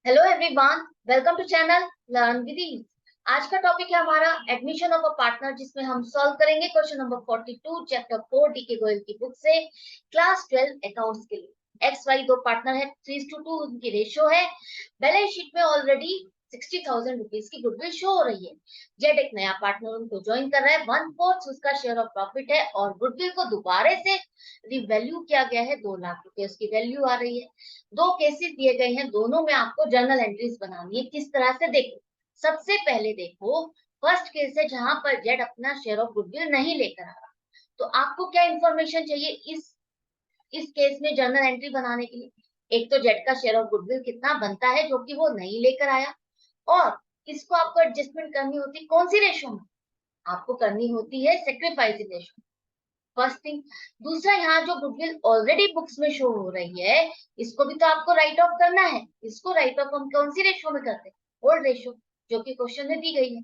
Hello everyone, welcome to channel learn with ease. आज का topic है हमारा एडमिशन ऑफ अ पार्टनर, जिसमें हम सॉल्व करेंगे question number 42 chapter 4 DK Goyal की बुक से क्लास 12 अकाउंट्स के लिए। एक्स वाई दो पार्टनर है, 3:2 उनकी रेशियो है। बैलेंस शीट में ऑलरेडी 60,000 रुपीज की गुडविल शो हो रही है। जेड एक नया पार्टनर उनको ज्वाइन कर रहा है, 1/4 उसका शेयर ऑफ प्रॉफिट है और गुडविल को दोबारा से रिवैल्यू किया गया है, 2 लाख रुपए उसकी वैल्यू आ रही है। दो केसेस दिए गए हैं, दोनों में आपको जर्नल एंट्रीज बनानी है। किस तरह से देखो, सबसे पहले देखो, फर्स्ट केस है जहां पर जेड अपना शेयर ऑफ गुडविल नहीं लेकर आ रहा। तो आपको क्या इंफॉर्मेशन चाहिए इस केस में जर्नल एंट्री बनाने के लिए? एक तो जेड का शेयर ऑफ गुडविल कितना बनता है जो कि वो नहीं लेकर आया, और इसको आपको एडजस्टमेंट करनी होती कौन सी रेशो में? आपको करनी होती है सेक्रीफाइसिंग रेशो, फर्स्ट थिंग। दूसरा, यहाँ जो गुडविल ऑलरेडी बुक्स में शो हो रही है, इसको भी तो आपको राइट ऑफ करना है। इसको राइट ऑफ हम कौन सी रेशो में करते हैं? ओल्ड रेशो, जो कि क्वेश्चन में दी गई है।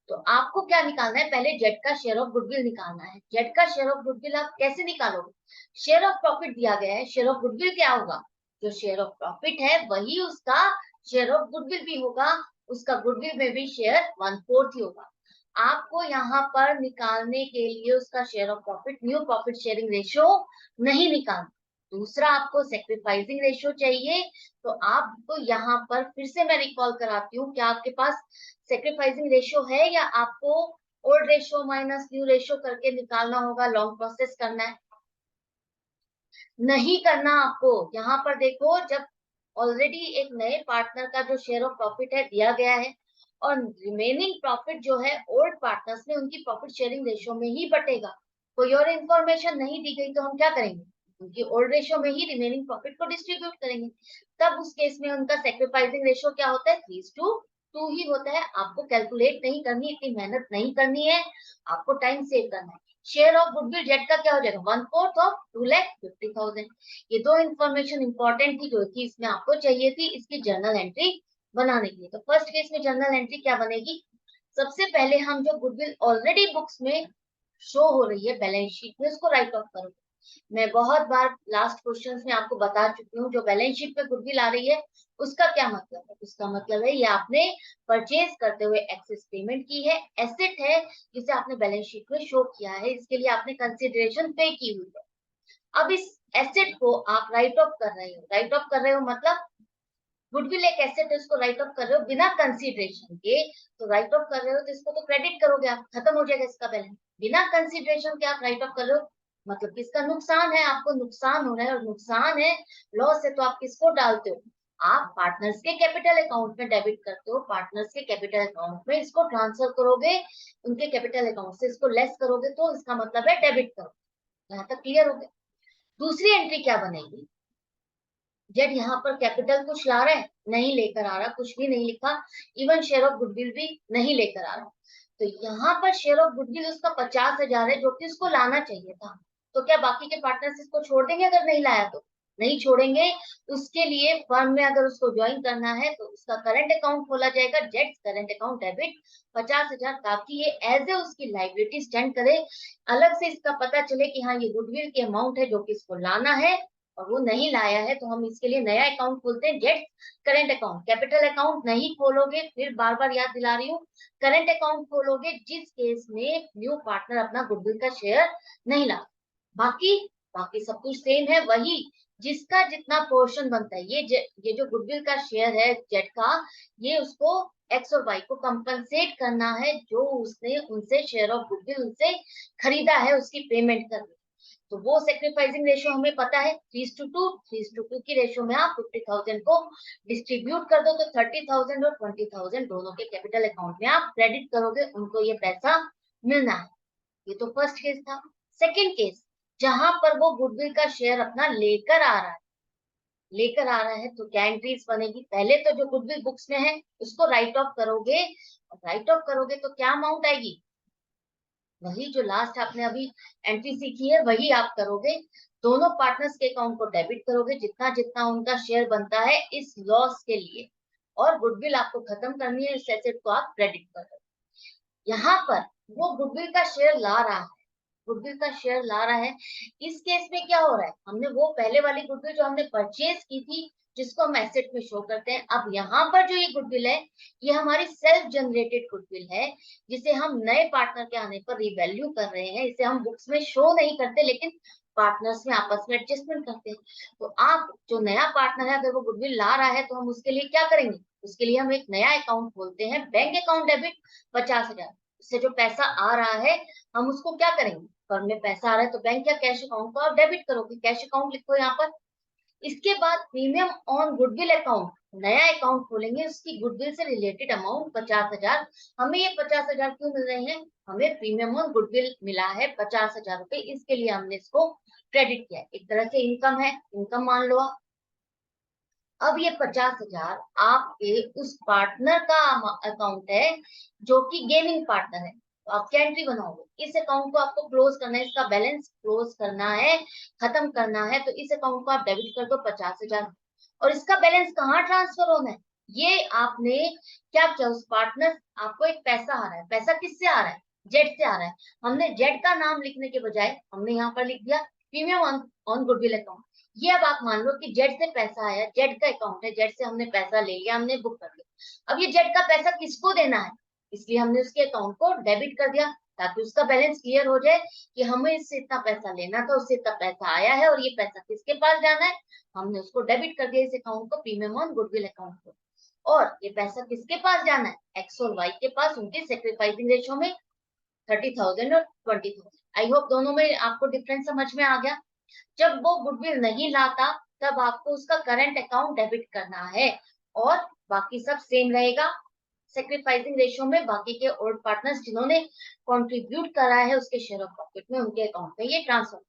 तो आपको क्या निकालना है? पहले जेड का शेयर ऑफ गुडविल निकालना है। जेड का शेयर ऑफ गुडविल आप कैसे निकालोगे? शेयर ऑफ प्रॉफिट दिया गया है, शेयर ऑफ गुडविल क्या होगा? जो शेयर ऑफ प्रॉफिट है वही उसका शेयर ऑफ गुडविल भी होगा। उसका गुडविल में भी शेयर 1/4 ही होगा। आपको यहाँ पर निकालने के लिए उसका share of profit, new profit sharing ratio नहीं निकालना। दूसरा, आपको सेक्रीफाइसिंग रेशियो चाहिए। तो आपको यहाँ पर फिर से मैं रिकॉल कराती हूँ, क्या आपके पास सेक्रीफाइसिंग रेशियो है, या आपको old ratio minus new ratio करके निकालना होगा? लॉन्ग प्रोसेस करना है? नहीं करना आपको। यहाँ पर देखो, जब ऑलरेडी एक नए पार्टनर का जो शेयर ऑफ प्रॉफिट है दिया गया है, और रिमेनिंग प्रॉफिट जो है ओल्ड पार्टनर्स में उनकी प्रॉफिट शेयरिंग रेशियो में ही बटेगा। कोई और इंफॉर्मेशन नहीं दी गई तो हम क्या करेंगे? उनकी ओल्ड रेशियो में ही रिमेनिंग प्रॉफिट को डिस्ट्रीब्यूट करेंगे। तब उस केस में उनका सेक्रीफाइसिंग रेशियो क्या होता है? 3:2 ही होता है। आपको कैलकुलेट नहीं करनी, इतनी मेहनत नहीं करनी है, आपको टाइम सेव करना है। शेयर ऑफ गुडविल जेड का क्या हो जाएगा? 1/4 ऑफ 2,50,000। ये दो इंफॉर्मेशन इंपॉर्टेंट थी जो कि इसमें आपको चाहिए थी इसकी जर्नल एंट्री बनाने के लिए। तो फर्स्ट केस में जर्नल एंट्री क्या बनेगी? सबसे पहले हम जो गुडविल ऑलरेडी बुक्स में शो हो रही है बैलेंस शीट में, उसको राइट ऑफ करो। मैं बहुत बार लास्ट क्वेश्चंस में आपको बता चुकी हूँ, जो बैलेंस शीट पे गुडविल आ रही है उसका क्या मतलब है? उसका मतलब है ये आपने परचेज करते हुए एक्सेस पेमेंट की है, एसेट है जिसे आपने बैलेंस शीट में शो किया है, इसके लिए आपने कंसिडरेशन पे की हुई है। अब इस एसेट को आप राइट ऑफ कर रहे हो। राइट ऑफ कर रहे हो मतलब गुडविल एक एसेट है, इसको राइट ऑफ कर रहे हो बिना कंसिडरेशन के। तो राइट ऑफ कर रहे हो तो इसको तो क्रेडिट करोगे आप, खत्म हो जाएगा इसका बैलेंस। बिना कंसिडरेशन के आप राइट ऑफ कर रहे हो, मतलब किसका नुकसान है? आपको नुकसान हो रहा है, और नुकसान है, लॉस है, तो आप किसको डालते हो? आप पार्टनर्स के कैपिटल अकाउंट में डेबिट करते हो। पार्टनर्स के कैपिटल अकाउंट में इसको ट्रांसफर करोगे, उनके कैपिटल अकाउंट से इसको लेस करोगे, तो इसका मतलब है डेबिट करो। यहाँ तक क्लियर हो गया? दूसरी एंट्री क्या बनेगी? जेड यहाँ पर कैपिटल कुछ ला रहा है, नहीं लेकर आ रहा, कुछ भी नहीं लिखा, इवन शेयर ऑफ गुडविल भी नहीं लेकर आ रहा। तो यहाँ पर शेयर ऑफ गुडविल उसका 50,000 है, जो कि उसको लाना चाहिए था। तो क्या बाकी के पार्टनर्स इसको छोड़ देंगे अगर नहीं लाया तो? नहीं छोड़ेंगे। उसके लिए फर्म में अगर उसको ज्वाइन करना है तो उसका करंट अकाउंट खोला जाएगा, जेड करंट अकाउंट डेबिट 50,000, ताकि ये एज ए उसकी लाइबिलिटी स्टैंड करे। अलग से इसका पता चले कि हाँ, ये गुडविल की अमाउंट है जो कि इसको लाना है, और वो नहीं लाया है, तो हम इसके लिए नया अकाउंट खोलते हैं, jet current account. Capital account नहीं खोलोगे, फिर बार बार याद दिला रही हूँ, करंट अकाउंट खोलोगे जिस केस में न्यू पार्टनर अपना गुडविल का शेयर नहीं ला। बाकी बाकी सब कुछ सेम है, वही जिसका जितना पोर्शन बनता है। ये जो गुडविल का शेयर है जेट का, ये उसको एक्स और वाई को कंपनसेट करना है, जो उसने उनसे शेयर ऑफ गुडविल उनसे खरीदा है, उसकी पेमेंट करनी। तो वो सेक्रीफाइसिंग रेशियो हमें पता है 3:2। 3:2 की रेशियो में आप 50,000 को डिस्ट्रीब्यूट कर दो, तो 30,000 और 20,000 दोनों के कैपिटल अकाउंट में आप क्रेडिट करोगे, उनको ये पैसा मिलना है। ये तो फर्स्ट केस था। सेकेंड केस, जहां पर वो गुडविल का शेयर अपना लेकर आ रहा है, तो क्या एंट्रीज बनेगी? पहले तो जो गुडविल बुक्स में है उसको राइट ऑफ करोगे। राइट ऑफ करोगे तो क्या अमाउंट आएगी? वही जो लास्ट आपने अभी एंट्री सीखी है वही आप करोगे। दोनों पार्टनर्स के अकाउंट को डेबिट करोगे, जितना जितना उनका शेयर बनता है इस लॉस के लिए, और गुडविल आपको खत्म करनी है, इस एसेट को आप क्रेडिट कर रहे हो। यहाँ पर वो गुडविल का शेयर ला रहा है, गुडविल का शेयर ला रहा है। इस केस में क्या हो रहा है, हमने वो पहले वाली गुडविल जो हमने परचेज की थी, जिसको हम एसेट में शो करते हैं, अब यहाँ पर जो ये गुडविल है, ये हमारी सेल्फ जनरेटेड गुडविल है, जिसे हम नए पार्टनर के आने पर रिवैल्यू कर रहे हैं। इसे हम बुक्स में शो नहीं करते, लेकिन पार्टनर्स में आपस में एडजस्टमेंट करते हैं। तो आप जो नया पार्टनर है, अगर वो गुडविल ला रहा है, तो हम उसके लिए क्या करेंगे, उसके लिए हम एक नया अकाउंट खोलते हैं, बैंक अकाउंट डेबिट 50,000। उससे जो पैसा आ रहा है, हम उसको क्या करेंगे, फर्म में पैसा आ रहा है तो बैंक या कैश अकाउंट को आप डेबिट करोगे, कैश अकाउंट लिखो यहाँ पर। इसके बाद प्रीमियम ऑन गुडविल अकाउंट, नया अकाउंट खोलेंगे, उसकी गुडविल से रिलेटेड अमाउंट 50,000। हमें ये 50,000 क्यों मिल रहे हैं, हमें प्रीमियम ऑन गुडविल मिला है 50,000 रुपए, इसके लिए हमने इसको क्रेडिट किया है, एक तरह से इनकम है, इनकम मान लो आप। अब ये 50,000 आपके उस पार्टनर का अकाउंट है जो कि गेमिंग पार्टनर है, तो आप क्या एंट्री बनाओगे, इस अकाउंट को आपको क्लोज करना है, इसका बैलेंस क्लोज करना है, खत्म करना है, तो इस अकाउंट को आप डेबिट कर दो 50,000। और इसका बैलेंस कहाँ ट्रांसफर होना है, ये आपने क्या किया, उस पार्टनर, आपको एक पैसा आ रहा है, पैसा किससे आ रहा है, जेड से आ रहा है। हमने जेड का नाम लिखने के बजाय हमने यहाँ पर लिख दिया premium on on goodwill account. ये अब आप मान लो कि जेड से पैसा आया, जेड का अकाउंट है, जेड से हमने पैसा ले लिया, हमने बुक कर लिया। अब ये जेड का पैसा किसको देना है, इसलिए हमने उसके अकाउंट को डेबिट कर दिया, ताकि उसका बैलेंस क्लियर हो जाए कि हमें इससे इतना पैसा लेना था, उससे इतना पैसा आया है, और ये पैसा किसके पास जाना है, हमने उसको डेबिट कर दिया इस अकाउंट को, प्रीमियम ऑन गुडविल अकाउंट को। और ये पैसा किसके पास जाना है, एक्स और वाई के पास, उनके सेक्रीफाइसिंग रेशो में 30,000 और 20,000। आई होप दोनों में आपको डिफरेंस समझ में आ गया। जब वो गुडविल नहीं लाता, तब आपको उसका करंट अकाउंट डेबिट करना है, और बाकी सब सेम रहेगा। सेक्रीफाइसिंग रेशियो में बाकी के ओल्ड पार्टनर्स जिन्होंने कंट्रीब्यूट करा है उसके शेयर ऑफ प्रॉफिट में, उनके अकाउंट में ये ट्रांसफर।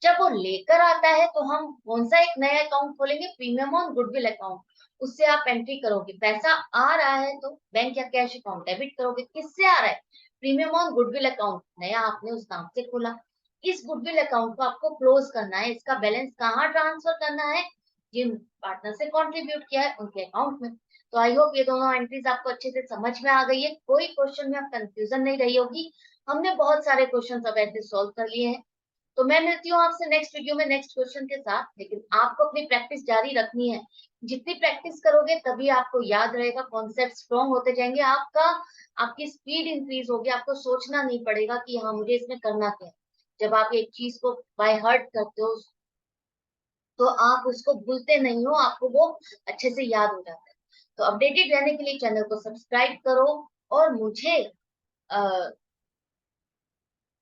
जब वो लेकर आता है, तो हम कौन सा एक नया अकाउंट खोलेंगे, प्रीमियम ऑन गुडविल अकाउंट। उससे आप एंट्री करोगे, पैसा आ रहा है तो बैंक या कैश अकाउंट डेबिट करोगे, किससे आ रहा है, प्रीमियम ऑन गुडविल अकाउंट, नया आपने उस नाम से खोला। इस गुडविल अकाउंट को आपको क्लोज करना है, इसका बैलेंस कहाँ ट्रांसफर करना है, जिन पार्टनर से कंट्रीब्यूट किया है उनके अकाउंट में। तो आई होप ये दोनों एंट्रीज आपको अच्छे से समझ में आ गई है, कोई क्वेश्चन में आप कंफ्यूजन नहीं रही होगी। हमने बहुत सारे क्वेश्चन अब ऐसे सोल्व कर लिए हैं। तो मैं मिलती हूँ आपसे नेक्स्ट वीडियो में नेक्स्ट क्वेश्चन के साथ, लेकिन आपको अपनी प्रैक्टिस जारी रखनी है। जितनी प्रैक्टिस करोगे तभी आपको याद रहेगा, कॉन्सेप्ट स्ट्रॉन्ग होते जाएंगे, आपकी स्पीड इंक्रीज होगी, आपको सोचना नहीं पड़ेगा कि हाँ मुझे इसमें करना क्या है। जब आप एक चीज को बाय हार्ट करते हो, तो आप उसको भूलते नहीं हो, आपको वो अच्छे से याद हो जाता है। तो अपडेटेड रहने के लिए चैनल को सब्सक्राइब करो, और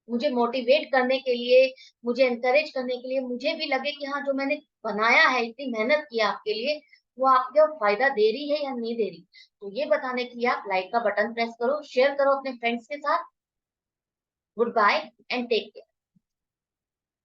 मुझे मोटिवेट करने के लिए, मुझे एनकरेज करने के लिए, मुझे भी लगे कि हाँ जो मैंने बनाया है, इतनी मेहनत की आपके लिए, वो आपको फायदा दे रही है या नहीं दे रही, तो ये बताने के लिए आप लाइक का बटन प्रेस करो, शेयर करो अपने फ्रेंड्स के साथ। Goodbye and take care.